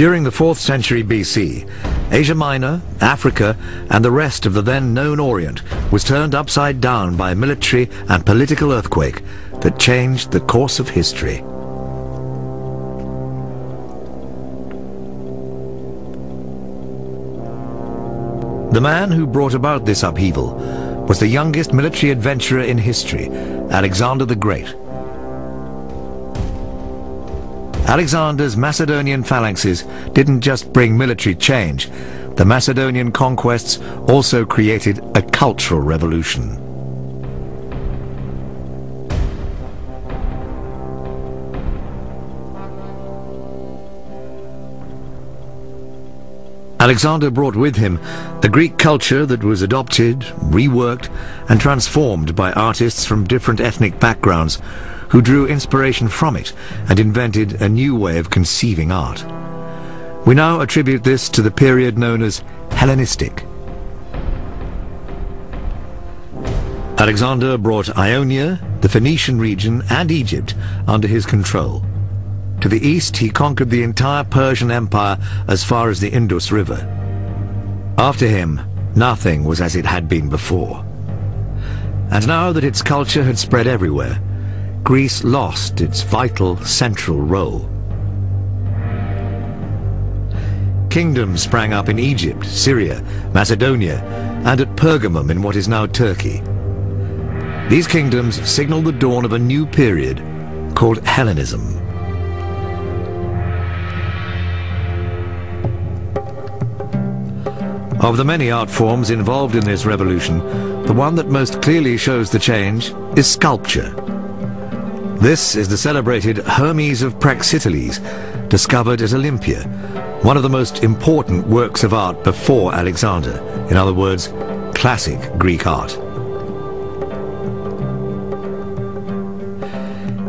During the 4th century BC, Asia Minor, Africa, and the rest of the then known Orient was turned upside down by a military and political earthquake that changed the course of history. The man who brought about this upheaval was the youngest military adventurer in history, Alexander the Great. Alexander's Macedonian phalanxes didn't just bring military change. The Macedonian conquests also created a cultural revolution. Alexander brought with him the Greek culture that was adopted, reworked, and transformed by artists from different ethnic backgrounds who drew inspiration from it and invented a new way of conceiving art. We now attribute this to the period known as Hellenistic. Alexander brought Ionia, the Phoenician region, and Egypt under his control. To the east, he conquered the entire Persian Empire as far as the Indus River. After him, nothing was as it had been before. And now that its culture had spread everywhere, Greece lost its vital central role. Kingdoms sprang up in Egypt, Syria, Macedonia, and at Pergamum in what is now Turkey. These kingdoms signaled the dawn of a new period called Hellenism. Of the many art forms involved in this revolution, the one that most clearly shows the change is sculpture. This is the celebrated Hermes of Praxiteles, discovered at Olympia, one of the most important works of art before Alexander, in other words, classic Greek art.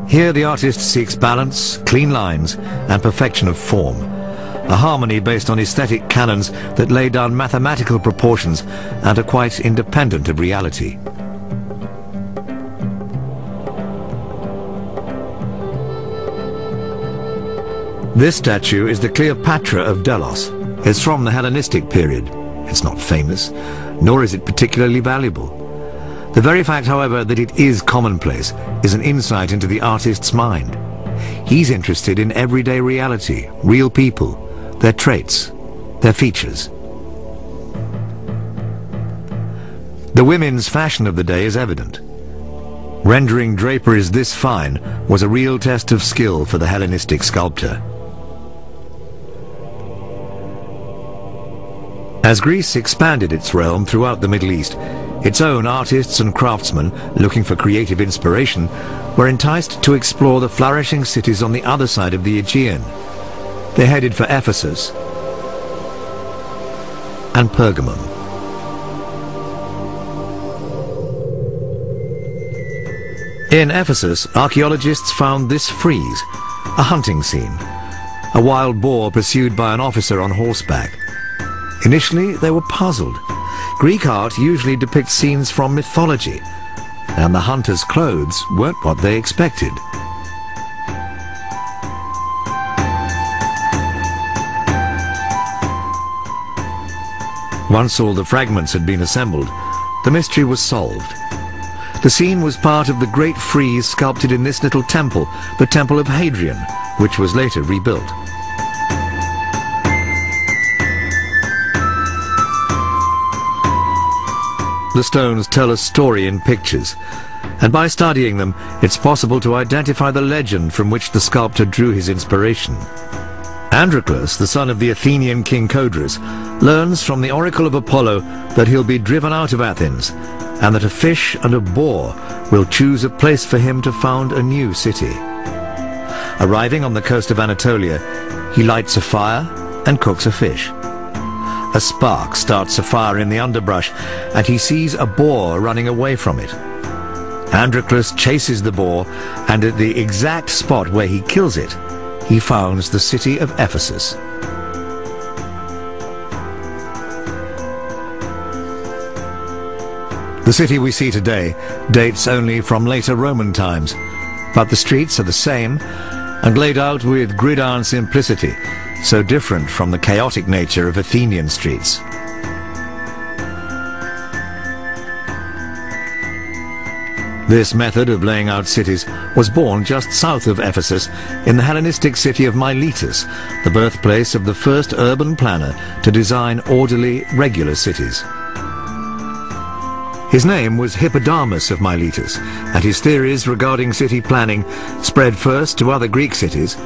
Here the artist seeks balance, clean lines, and perfection of form, a harmony based on aesthetic canons that lay down mathematical proportions and are quite independent of reality. This statue is the Cleopatra of Delos. It's from the Hellenistic period. It's not famous, nor is it particularly valuable. The very fact, however, that it is commonplace is an insight into the artist's mind. He's interested in everyday reality, real people, their traits, their features. The women's fashion of the day is evident. Rendering draperies this fine was a real test of skill for the Hellenistic sculptor. As Greece expanded its realm throughout the Middle East, its own artists and craftsmen, looking for creative inspiration, were enticed to explore the flourishing cities on the other side of the Aegean. They headed for Ephesus and Pergamum. In Ephesus, archaeologists found this frieze, a hunting scene, a wild boar pursued by an officer on horseback. Initially, they were puzzled. Greek art usually depicts scenes from mythology, and the hunter's clothes weren't what they expected. Once all the fragments had been assembled, the mystery was solved. The scene was part of the great frieze sculpted in this little temple, the Temple of Hadrian, which was later rebuilt. The stones tell a story in pictures, and by studying them, it's possible to identify the legend from which the sculptor drew his inspiration. Androclus, the son of the Athenian king Codrus, learns from the oracle of Apollo that he'll be driven out of Athens, and that a fish and a boar will choose a place for him to found a new city. Arriving on the coast of Anatolia, he lights a fire and cooks a fish. A spark starts a fire in the underbrush, and he sees a boar running away from it. Androclus chases the boar, and at the exact spot where he kills it, he founds the city of Ephesus. The city we see today dates only from later Roman times, but the streets are the same and laid out with gridiron simplicity, so different from the chaotic nature of Athenian streets. This method of laying out cities was born just south of Ephesus in the Hellenistic city of Miletus, the birthplace of the first urban planner to design orderly, regular cities. His name was Hippodamus of Miletus, and his theories regarding city planning spread first to other Greek cities,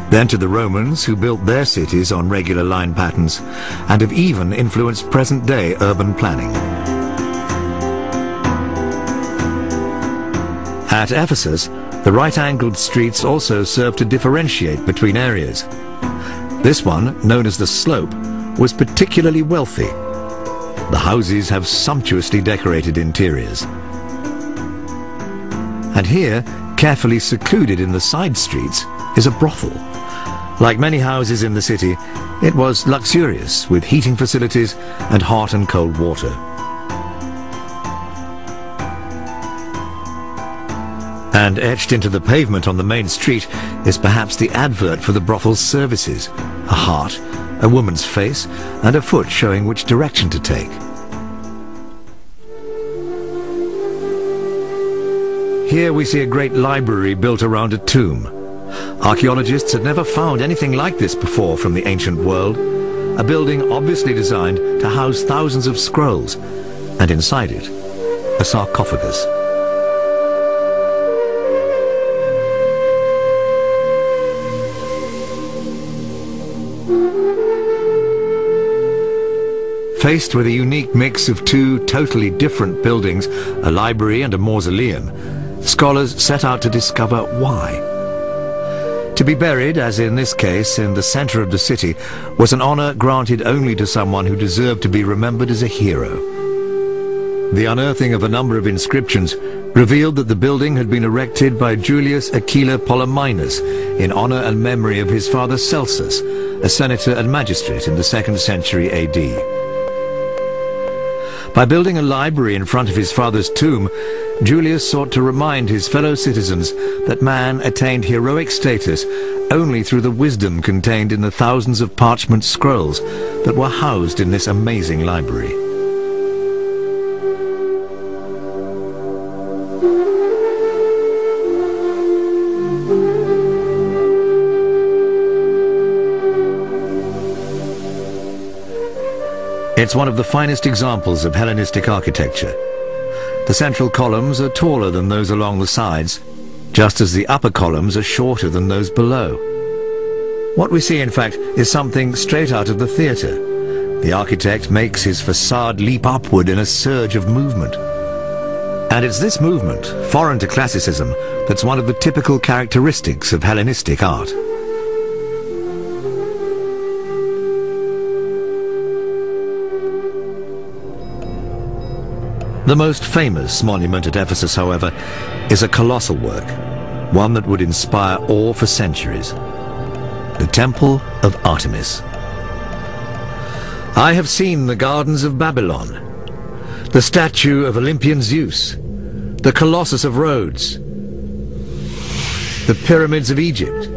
then to the Romans, who built their cities on regular line patterns, and have even influenced present-day urban planning. At Ephesus, the right-angled streets also served to differentiate between areas. This one, known as the Slope, was particularly wealthy. The houses have sumptuously decorated interiors. And here, carefully secluded in the side streets, is a brothel. Like many houses in the city, it was luxurious, with heating facilities and hot and cold water. And etched into the pavement on the main street is perhaps the advert for the brothel's services: a heart, a woman's face, and a foot showing which direction to take. Here we see a great library built around a tomb. Archaeologists had never found anything like this before from the ancient world, a building obviously designed to house thousands of scrolls, and inside it, a sarcophagus. Faced with a unique mix of two totally different buildings, a library and a mausoleum, scholars set out to discover why. To be buried, as in this case, in the center of the city, was an honor granted only to someone who deserved to be remembered as a hero. The unearthing of a number of inscriptions revealed that the building had been erected by Julius Aquila Poleminus in honor and memory of his father Celsus, a senator and magistrate in the 2nd century AD. By building a library in front of his father's tomb, Julius sought to remind his fellow citizens that man attained heroic status only through the wisdom contained in the thousands of parchment scrolls that were housed in this amazing library. It's one of the finest examples of Hellenistic architecture. The central columns are taller than those along the sides, just as the upper columns are shorter than those below. What we see, in fact, is something straight out of the theatre. The architect makes his facade leap upward in a surge of movement. And it's this movement, foreign to classicism, that's one of the typical characteristics of Hellenistic art. The most famous monument at Ephesus, however, is a colossal work, one that would inspire awe for centuries: the Temple of Artemis. I have seen the gardens of Babylon, the statue of Olympian Zeus, the Colossus of Rhodes, the pyramids of Egypt,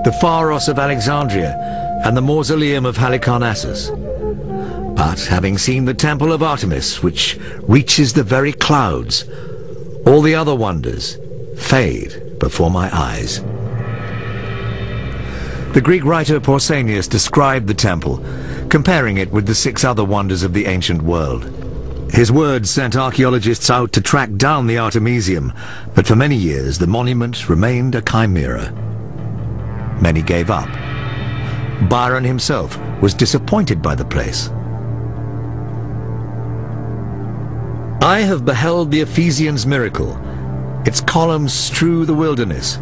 the Pharos of Alexandria, and the mausoleum of Halicarnassus. But having seen the Temple of Artemis, which reaches the very clouds, all the other wonders fade before my eyes. The Greek writer Pausanias described the temple, comparing it with the 6 other wonders of the ancient world. His words sent archaeologists out to track down the Artemisium, but for many years the monument remained a chimera. many gave up. Byron himself was disappointed by the place. I have beheld the Ephesians' miracle. Its columns strew the wilderness,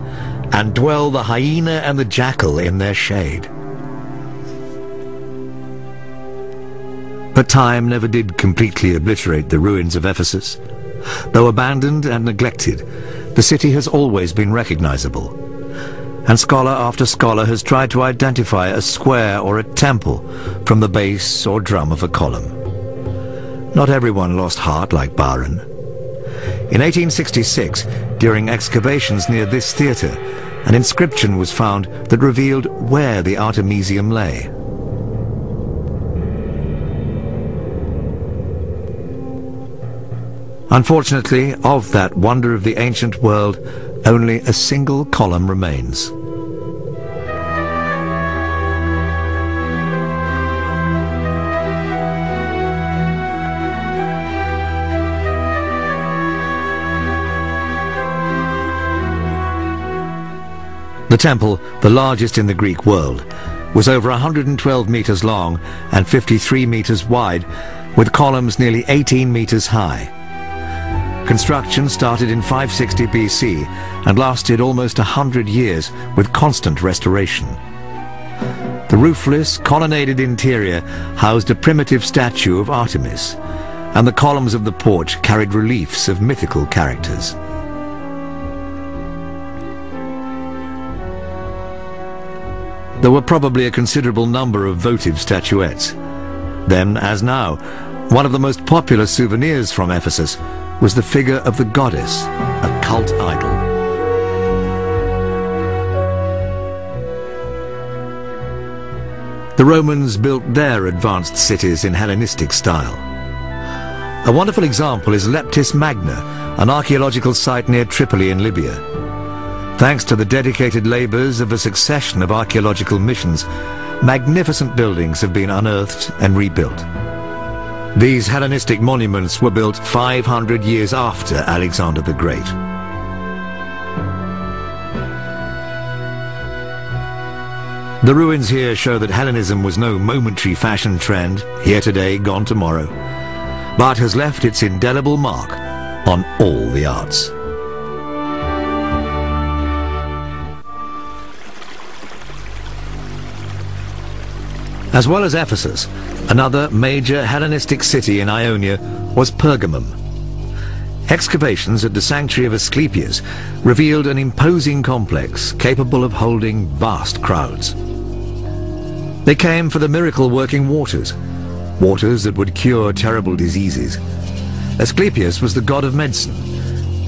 and dwell the hyena and the jackal in their shade. But time never did completely obliterate the ruins of Ephesus. Though abandoned and neglected, the city has always been recognizable, and scholar after scholar has tried to identify a square or a temple from the base or drum of a column. Not everyone lost heart like Byron. In 1866, during excavations near this theatre, an inscription was found that revealed where the Artemisium lay. Unfortunately, of that wonder of the ancient world, only a single column remains. The temple, the largest in the Greek world, was over 112 meters long and 53 meters wide, with columns nearly 18 meters high. Construction started in 560 BC and lasted almost 100 years with constant restoration. The roofless, colonnaded interior housed a primitive statue of Artemis, and the columns of the porch carried reliefs of mythical characters. There were probably a considerable number of votive statuettes. Then, as now, one of the most popular souvenirs from Ephesus was the figure of the goddess, a cult idol. The Romans built their advanced cities in Hellenistic style. A wonderful example is Leptis Magna, an archaeological site near Tripoli in Libya. Thanks to the dedicated labors of a succession of archaeological missions, magnificent buildings have been unearthed and rebuilt. These Hellenistic monuments were built 500 years after Alexander the Great. The ruins here show that Hellenism was no momentary fashion trend, here today, gone tomorrow, but has left its indelible mark on all the arts. As well as Ephesus, another major Hellenistic city in Ionia was Pergamum. Excavations at the sanctuary of Asclepius revealed an imposing complex capable of holding vast crowds. They came for the miracle-working waters, waters that would cure terrible diseases. Asclepius was the god of medicine,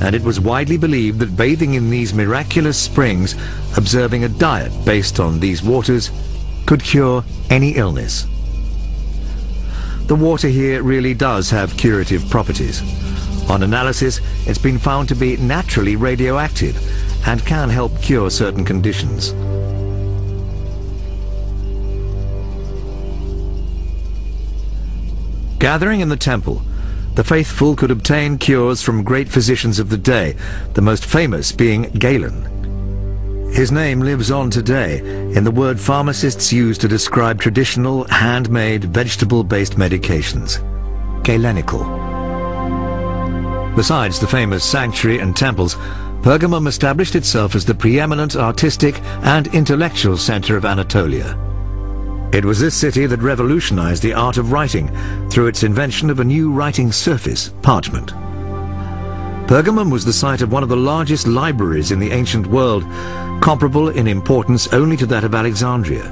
and it was widely believed that bathing in these miraculous springs, observing a diet based on these waters, could cure any illness. The water here really does have curative properties. On analysis, it's been found to be naturally radioactive and can help cure certain conditions. Gathering in the temple, the faithful could obtain cures from great physicians of the day, the most famous being Galen. His name lives on today in the word pharmacists use to describe traditional, handmade, vegetable-based medications. Galenical. Besides the famous sanctuary and temples, Pergamum established itself as the preeminent artistic and intellectual center of Anatolia. It was this city that revolutionized the art of writing through its invention of a new writing surface, parchment. Pergamum was the site of one of the largest libraries in the ancient world, comparable in importance only to that of Alexandria.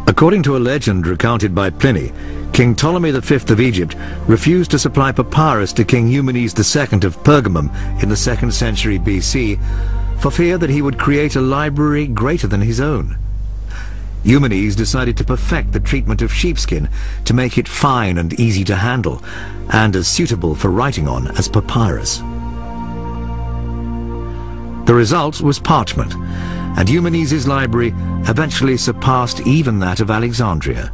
According to a legend recounted by Pliny, King Ptolemy V of Egypt refused to supply papyrus to King Eumenes II of Pergamum in the 2nd century BC for fear that he would create a library greater than his own. Eumenes decided to perfect the treatment of sheepskin to make it fine and easy to handle, and as suitable for writing on as papyrus. The result was parchment, and Eumenes' library eventually surpassed even that of Alexandria.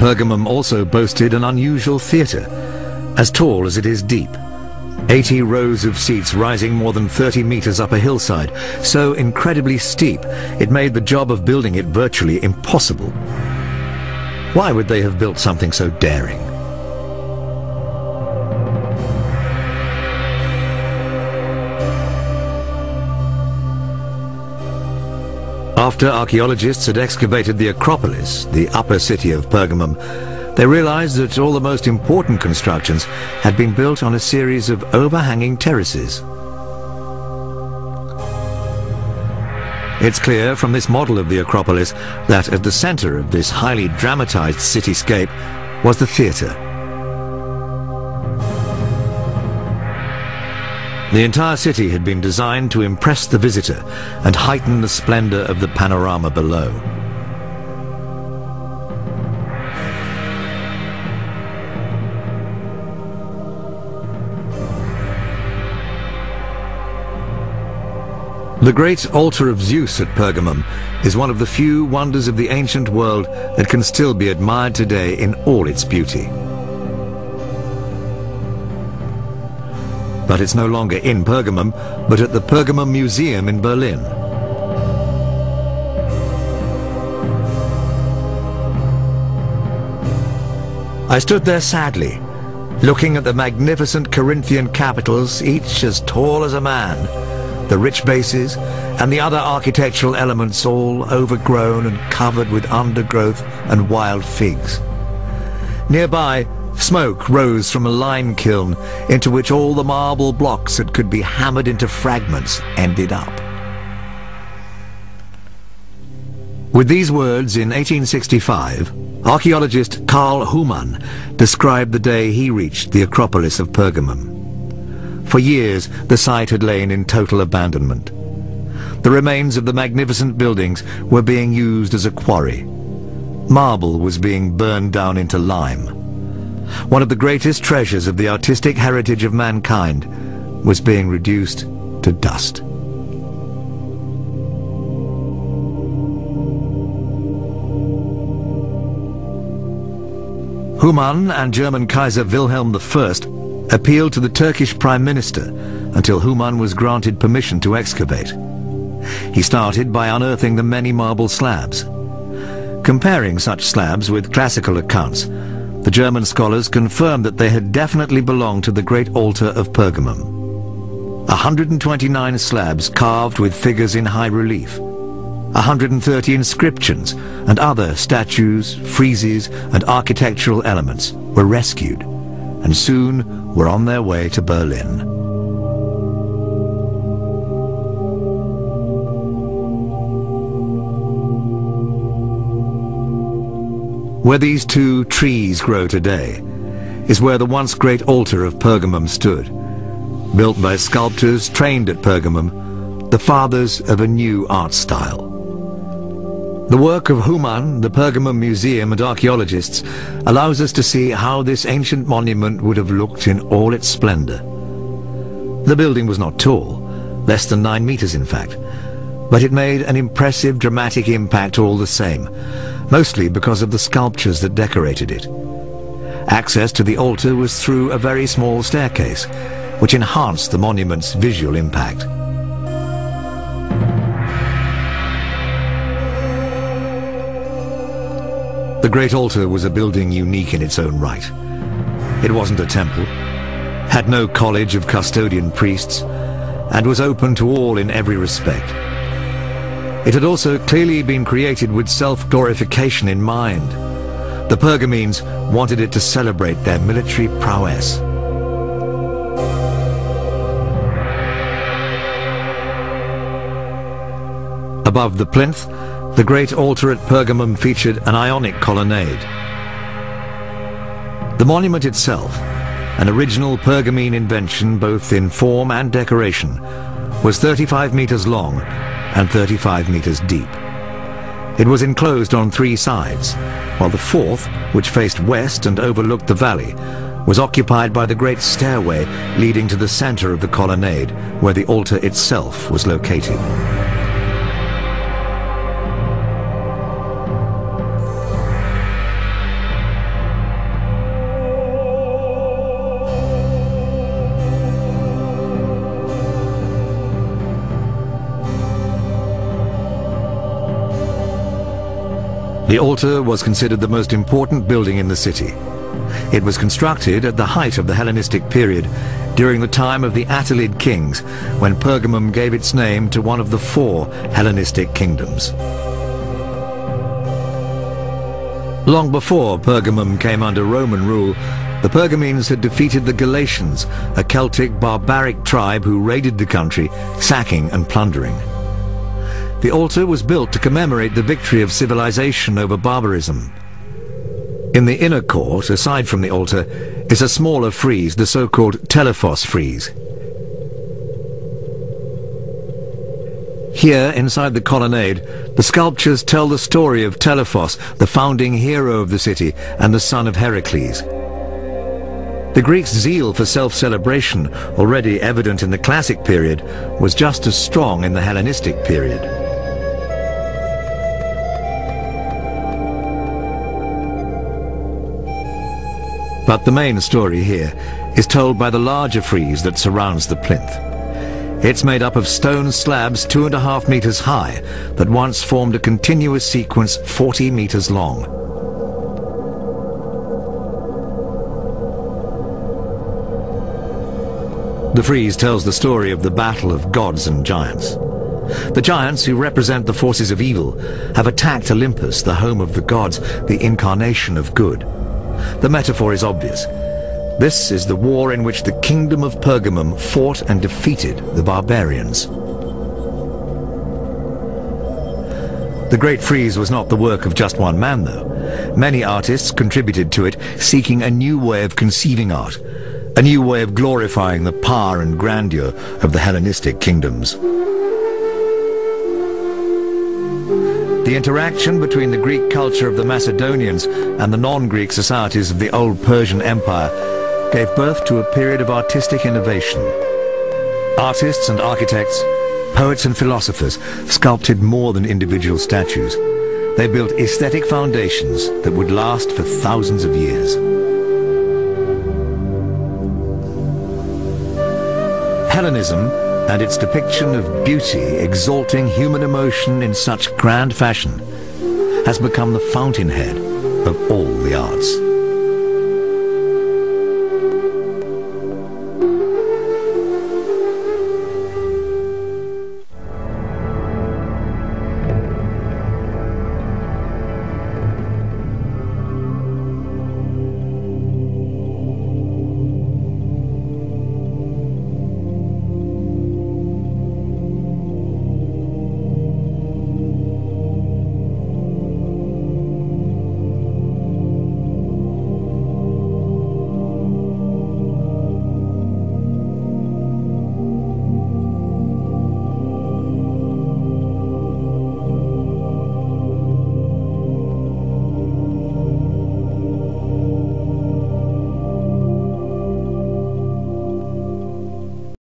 Pergamum also boasted an unusual theatre, as tall as it is deep. 80 rows of seats rising more than 30 meters up a hillside, so incredibly steep it made the job of building it virtually impossible. Why would they have built something so daring? After archaeologists had excavated the Acropolis, the upper city of Pergamum, they realized that all the most important constructions had been built on a series of overhanging terraces. It's clear from this model of the Acropolis that at the center of this highly dramatized cityscape was the theater. The entire city had been designed to impress the visitor and heighten the splendor of the panorama below. The great altar of Zeus at Pergamum is one of the few wonders of the ancient world that can still be admired today in all its beauty. But it's no longer in Pergamum, but at the Pergamum Museum in Berlin. I stood there sadly, looking at the magnificent Corinthian capitals, each as tall as a man, the rich bases, and the other architectural elements all overgrown and covered with undergrowth and wild figs. Nearby, smoke rose from a lime kiln into which all the marble blocks that could be hammered into fragments ended up. With these words, in 1865, archaeologist Karl Humann described the day he reached the Acropolis of Pergamum. For years, the site had lain in total abandonment. The remains of the magnificent buildings were being used as a quarry. Marble was being burned down into lime. One of the greatest treasures of the artistic heritage of mankind was being reduced to dust. Humann and German Kaiser Wilhelm I appealed to the Turkish Prime Minister until Humann was granted permission to excavate. He started by unearthing the many marble slabs. Comparing such slabs with classical accounts, the German scholars confirmed that they had definitely belonged to the great altar of Pergamum. 129 slabs carved with figures in high relief. 130 inscriptions and other statues, friezes, and architectural elements were rescued, and soon were on their way to Berlin. Where these two trees grow today is where the once great altar of Pergamum stood, built by sculptors trained at Pergamum, the fathers of a new art style. The work of Humann, the Pergamum Museum, and archaeologists allows us to see how this ancient monument would have looked in all its splendor. The building was not tall, less than 9 meters in fact, but it made an impressive dramatic impact all the same, mostly because of the sculptures that decorated it. Access to the altar was through a very small staircase, which enhanced the monument's visual impact. The Great Altar was a building unique in its own right. It wasn't a temple, had no college of custodian priests, and was open to all in every respect. It had also clearly been created with self-glorification in mind. The Pergamines wanted it to celebrate their military prowess. Above the plinth, the great altar at Pergamum featured an Ionic colonnade. The monument itself, an original Pergamene invention both in form and decoration, was 35 meters long and 35 meters deep. It was enclosed on 3 sides, while the fourth, which faced west and overlooked the valley, was occupied by the great stairway leading to the center of the colonnade, where the altar itself was located. The altar was considered the most important building in the city. It was constructed at the height of the Hellenistic period, during the time of the Attalid kings, when Pergamum gave its name to one of the 4 Hellenistic kingdoms. Long before Pergamum came under Roman rule, the Pergamene had defeated the Galatians, a Celtic barbaric tribe who raided the country, sacking and plundering. The altar was built to commemorate the victory of civilization over barbarism. In the inner court, aside from the altar, is a smaller frieze, the so-called Telephos frieze. Here, inside the colonnade, the sculptures tell the story of Telephos, the founding hero of the city and the son of Heracles. The Greeks' zeal for self-celebration, already evident in the classic period, was just as strong in the Hellenistic period. But the main story here is told by the larger frieze that surrounds the plinth. It's made up of stone slabs 2.5 meters high that once formed a continuous sequence 40 meters long. The frieze tells the story of the battle of gods and giants. The giants, who represent the forces of evil, have attacked Olympus, the home of the gods, the incarnation of good. The metaphor is obvious. This is the war in which the kingdom of Pergamum fought and defeated the barbarians. The Great Frieze was not the work of just one man, though. Many artists contributed to it, seeking a new way of conceiving art, a new way of glorifying the power and grandeur of the Hellenistic kingdoms. The interaction between the Greek culture of the Macedonians and the non-Greek societies of the old Persian Empire gave birth to a period of artistic innovation. Artists and architects, poets and philosophers sculpted more than individual statues. They built aesthetic foundations that would last for thousands of years. Hellenism and its depiction of beauty exalting human emotion in such grand fashion has become the fountainhead of all the arts.